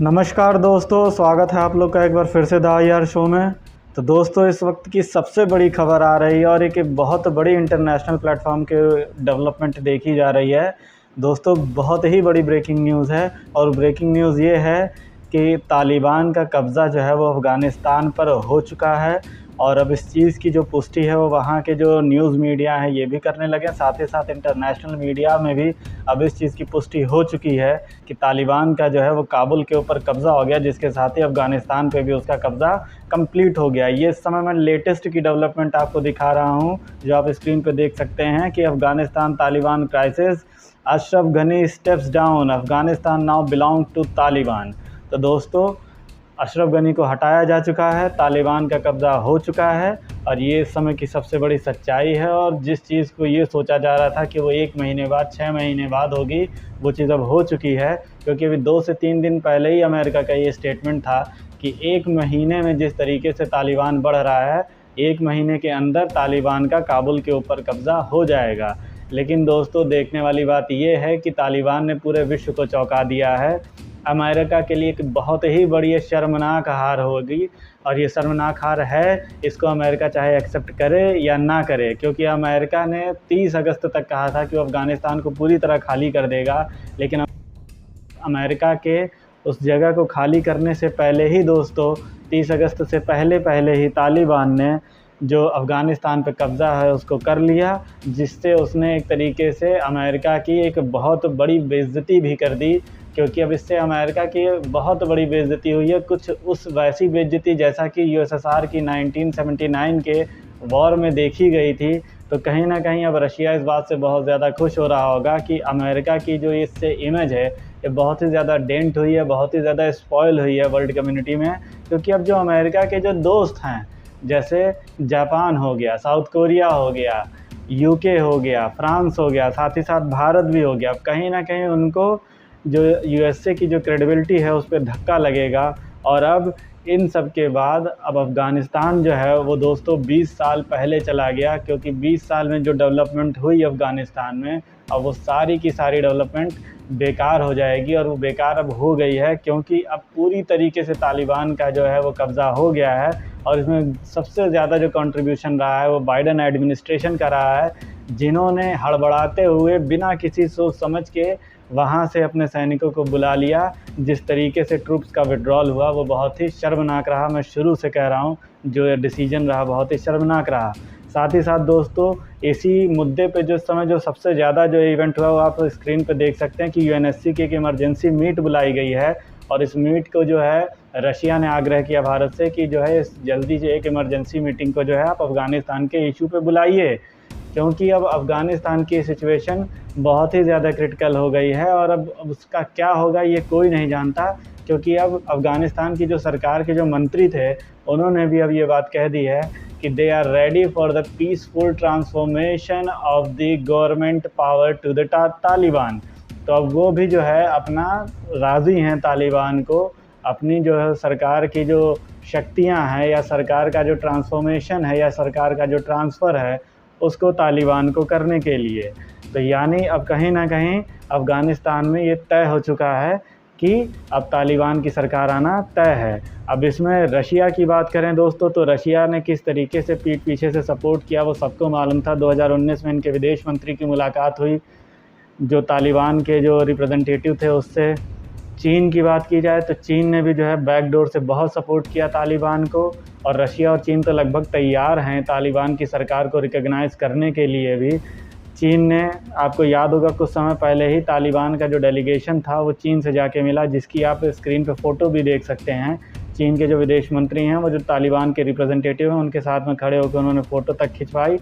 नमस्कार दोस्तों, स्वागत है आप लोग का एक बार फिर से द IR शो में। तो दोस्तों, इस वक्त की सबसे बड़ी खबर आ रही है और एक बहुत बड़ी इंटरनेशनल प्लेटफॉर्म के डेवलपमेंट देखी जा रही है। दोस्तों, बहुत ही बड़ी ब्रेकिंग न्यूज़ है और ब्रेकिंग न्यूज़ ये है कि तालिबान का कब्ज़ा जो है वो अफ़गानिस्तान पर हो चुका है। और अब इस चीज़ की जो पुष्टि है वो वहाँ के जो न्यूज़ मीडिया हैं ये भी करने लगे। साथ ही साथ इंटरनेशनल मीडिया में भी अब इस चीज़ की पुष्टि हो चुकी है कि तालिबान का जो है वो काबुल के ऊपर कब्ज़ा हो गया, जिसके साथ ही अफ़गानिस्तान पे भी उसका कब्ज़ा कंप्लीट हो गया। ये इस समय मैं लेटेस्ट की डेवलपमेंट आपको दिखा रहा हूँ, जो आप स्क्रीन पे देख सकते हैं कि Afghanistan Taliban crisis, Ashraf Ghani steps down, Afghanistan now belong to Taliban. तो दोस्तों, अशरफ गनी को हटाया जा चुका है, तालिबान का कब्ज़ा हो चुका है और ये इस समय की सबसे बड़ी सच्चाई है। और जिस चीज़ को ये सोचा जा रहा था कि वो 1 महीने बाद 6 महीने बाद होगी, वो चीज़ अब हो चुकी है। क्योंकि अभी 2 से 3 दिन पहले ही अमेरिका का ये स्टेटमेंट था कि 1 महीने में जिस तरीके से तालिबान बढ़ रहा है, 1 महीने के अंदर तालिबान का काबुल के ऊपर कब्ज़ा हो जाएगा। लेकिन दोस्तों, देखने वाली बात ये है कि तालिबान ने पूरे विश्व को चौंका दिया है। अमेरिका के लिए एक बहुत ही बड़ी शर्मनाक हार होगी और ये शर्मनाक हार है, इसको अमेरिका चाहे एक्सेप्ट करे या ना करे। क्योंकि अमेरिका ने 30 अगस्त तक कहा था कि वो अफ़गानिस्तान को पूरी तरह खाली कर देगा, लेकिन अमेरिका के उस जगह को खाली करने से पहले ही दोस्तों, 30 अगस्त से पहले ही तालिबान ने जो अफ़गानिस्तान पे कब्ज़ा है उसको कर लिया, जिससे उसने एक तरीके से अमेरिका की एक बहुत बड़ी बेइज़्ज़ती भी कर दी। क्योंकि अब इससे अमेरिका की बहुत बड़ी बेइज़्ज़ती हुई है, कुछ उस वैसी बेइज़्ज़ती जैसा कि USSR की 1979 के वॉर में देखी गई थी। तो कहीं ना कहीं अब रशिया इस बात से बहुत ज़्यादा खुश हो रहा होगा कि अमेरिका की जो इससे इमेज है ये बहुत ही ज़्यादा डेंट हुई है, बहुत ही ज़्यादा स्पॉइल हुई है वर्ल्ड कम्युनिटी में। क्योंकि अब जो अमेरिका के जो दोस्त हैं, जैसे जापान हो गया, साउथ कोरिया हो गया, UK हो गया, फ्रांस हो गया, साथ ही साथ भारत भी हो गया, अब कहीं ना कहीं उनको जो USA की जो क्रेडिबिलिटी है उस पर धक्का लगेगा। और अब इन सब के बाद अब अफ़गानिस्तान जो है वो दोस्तों 20 साल पहले चला गया। क्योंकि 20 साल में जो डेवलपमेंट हुई अफ़गानिस्तान में, अब वो सारी की सारी डेवलपमेंट बेकार हो जाएगी और वो बेकार अब हो गई है। क्योंकि अब पूरी तरीके से तालिबान का जो है वो कब्ज़ा हो गया है और इसमें सबसे ज़्यादा जो कंट्रीब्यूशन रहा है वो बाइडेन एडमिनिस्ट्रेशन का रहा है, जिन्होंने हड़बड़ाते हुए बिना किसी सोच समझ के वहाँ से अपने सैनिकों को बुला लिया। जिस तरीके से ट्रूप्स का विड्रॉल हुआ वो बहुत ही शर्मनाक रहा। मैं शुरू से कह रहा हूँ, जो डिसीजन रहा बहुत ही शर्मनाक रहा। साथ ही साथ दोस्तों, इसी मुद्दे पे जो समय जो सबसे ज़्यादा जो इवेंट हुआ वो आप स्क्रीन पे देख सकते हैं कि UNSC की एक इमरजेंसी मीट बुलाई गई है। और इस मीट को जो है रशिया ने आग्रह किया भारत से कि जो है इस जल्दी से एक इमरजेंसी मीटिंग को जो है आप अफ़गानिस्तान के इशू पे बुलाइए। क्योंकि अब अफ़गानिस्तान की सिचुएशन बहुत ही ज़्यादा क्रिटिकल हो गई है और अब उसका क्या होगा ये कोई नहीं जानता। क्योंकि अब अफ़गानिस्तान की जो सरकार के जो मंत्री थे, उन्होंने भी अब ये बात कह दी है कि they are ready for the peaceful transformation of the government power to the Taliban. तो अब वो भी जो है अपना राज़ी हैं तालिबान को अपनी जो है सरकार की जो शक्तियां हैं या सरकार का जो ट्रांसफॉर्मेशन है या सरकार का जो ट्रांसफ़र है उसको तालिबान को करने के लिए। तो यानी अब कहीं ना कहीं अफ़गानिस्तान में ये तय हो चुका है कि अब तालिबान की सरकार आना तय है। अब इसमें रशिया की बात करें दोस्तों, तो रशिया ने किस तरीके से पीठ पीछे से सपोर्ट किया वो सबको मालूम था। 2019 में इनके विदेश मंत्री की मुलाकात हुई जो तालिबान के जो रिप्रेजेंटेटिव थे उससे। चीन की बात की जाए तो चीन ने भी जो है बैकडोर से बहुत सपोर्ट किया तालिबान को। और रशिया और चीन तो लगभग तैयार हैं तालिबान की सरकार को रिकॉग्नाइज़ करने के लिए भी। चीन ने, आपको याद होगा कुछ समय पहले ही तालिबान का जो डेलीगेशन था वो चीन से जाके मिला, जिसकी आप स्क्रीन पे फ़ोटो भी देख सकते हैं। चीन के जो विदेश मंत्री हैं वो जो तालिबान के रिप्रेजेंटेटिव हैं उनके साथ में खड़े होकर उन्होंने फ़ोटो तक खिंचवाई।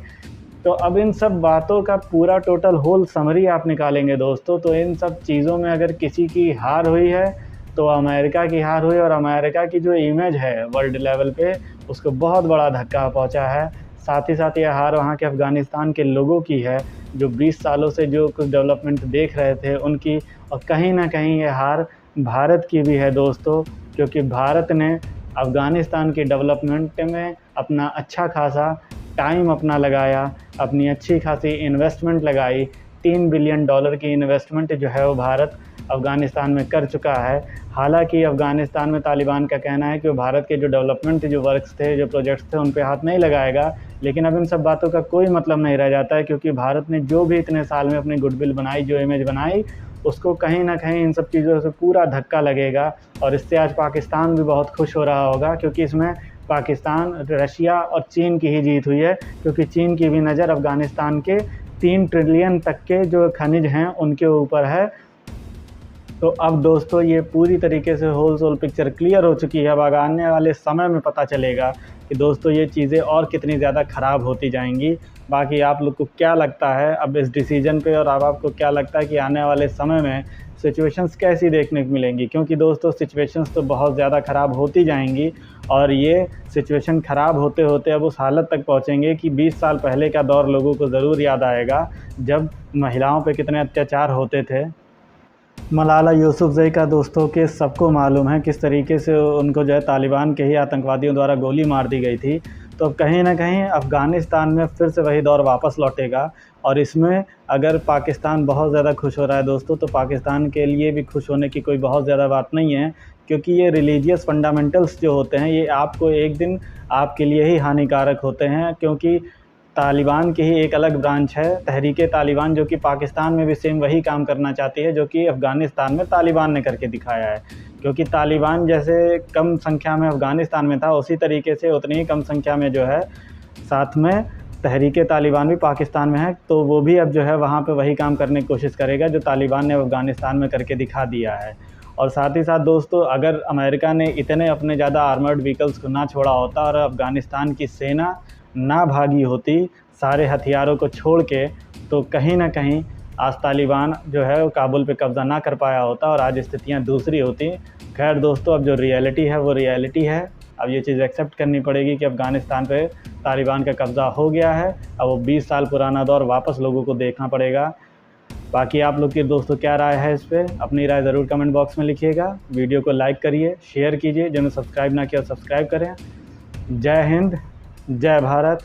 तो अब इन सब बातों का पूरा टोटल होल समरी आप निकालेंगे दोस्तों, तो इन सब चीज़ों में अगर किसी की हार हुई है तो अमेरिका की हार हुई। और अमेरिका की जो इमेज है वर्ल्ड लेवल पे उसको बहुत बड़ा धक्का पहुंचा है। साथ ही साथ ये हार वहाँ के अफ़गानिस्तान के लोगों की है जो 20 सालों से जो कुछ डेवलपमेंट देख रहे थे उनकी। और कहीं ना कहीं ये हार भारत की भी है दोस्तों, क्योंकि भारत ने अफ़गानिस्तान की डेवलपमेंट में अपना अच्छा खासा टाइम अपना लगाया, अपनी अच्छी खासी इन्वेस्टमेंट लगाई। $3 बिलियन की इन्वेस्टमेंट जो है वो भारत अफ़गानिस्तान में कर चुका है। हालांकि अफ़गानिस्तान में तालिबान का कहना है कि वो भारत के जो डेवलपमेंट जो वर्क्स थे, जो प्रोजेक्ट्स थे, उन पे हाथ नहीं लगाएगा। लेकिन अब इन सब बातों का कोई मतलब नहीं रह जाता है, क्योंकि भारत ने जो भी इतने साल में अपनी गुडविल बनाई, जो इमेज बनाई, उसको कहीं ना कहीं इन सब चीज़ों से पूरा धक्का लगेगा। और इससे आज पाकिस्तान भी बहुत खुश हो रहा होगा, क्योंकि इसमें पाकिस्तान, रशिया और चीन की ही जीत हुई है, क्योंकि चीन की भी नज़र अफ़गानिस्तान के 3 ट्रिलियन तक के जो खनिज हैं उनके ऊपर है। तो अब दोस्तों ये पूरी तरीके से होल सोल पिक्चर क्लियर हो चुकी है। अब आने वाले समय में पता चलेगा कि दोस्तों ये चीज़ें और कितनी ज़्यादा ख़राब होती जाएंगी। बाकी आप लोग को क्या लगता है अब इस डिसीजन पे, और अब आपको क्या लगता है कि आने वाले समय में सिचुएशंस कैसी देखने को मिलेंगी? क्योंकि दोस्तों सिचुएशंस तो बहुत ज़्यादा ख़राब होती जाएंगी, और ये सिचुएशन ख़राब होते होते अब उस हालत तक पहुँचेंगे कि 20 साल पहले का दौर लोगों को ज़रूर याद आएगा, जब महिलाओं पे कितने अत्याचार होते थे। मलाला यूसुफ़ज़ई का दोस्तों के सबको मालूम है किस तरीके से उनको जो है तालिबान के ही आतंकवादियों द्वारा गोली मार दी गई थी। तो अब कहीं ना कहीं अफ़गानिस्तान में फिर से वही दौर वापस लौटेगा, और इसमें अगर पाकिस्तान बहुत ज़्यादा खुश हो रहा है दोस्तों, तो पाकिस्तान के लिए भी खुश होने की कोई बहुत ज़्यादा बात नहीं है, क्योंकि ये रिलीजियस फंडामेंटल्स जो होते हैं ये आपको एक दिन आपके लिए ही हानिकारक होते हैं। क्योंकि तालिबान की ही एक अलग ब्रांच है तहरीके तालिबान, जो कि पाकिस्तान में भी सेम वही काम करना चाहती है जो कि अफ़गानिस्तान में तालिबान ने करके दिखाया है। क्योंकि तालिबान जैसे कम संख्या में अफ़गानिस्तान में था, उसी तरीके से उतनी ही कम संख्या में जो है साथ में तहरीके तालिबान भी पाकिस्तान में है। तो वो भी अब जो है वहाँ पे वही काम करने की कोशिश करेगा जो तालिबान ने अफ़गानिस्तान में करके दिखा दिया है। और साथ ही साथ दोस्तों, अगर अमेरिका ने इतने अपने ज़्यादा आर्मर्ड व्हीकल्स को ना छोड़ा होता और अफ़गानिस्तान की सेना ना भागी होती सारे हथियारों को छोड़ के, तो कहीं ना कहीं आज तालिबान जो है वो काबुल पे कब्ज़ा ना कर पाया होता और आज स्थितियाँ दूसरी होती। खैर दोस्तों, अब जो रियलिटी है वो रियलिटी है। अब ये चीज़ एक्सेप्ट करनी पड़ेगी कि अफ़गानिस्तान पे तालिबान का कब्ज़ा हो गया है। अब वो 20 साल पुराना दौर वापस लोगों को देखना पड़ेगा। बाकी आप लोग की दोस्तों क्या राय है इस पर? अपनी राय ज़रूर कमेंट बॉक्स में लिखिएगा। वीडियो को लाइक करिए, शेयर कीजिए, जिन्होंने सब्सक्राइब ना किया सब्सक्राइब करें। जय हिंद, जय भारत।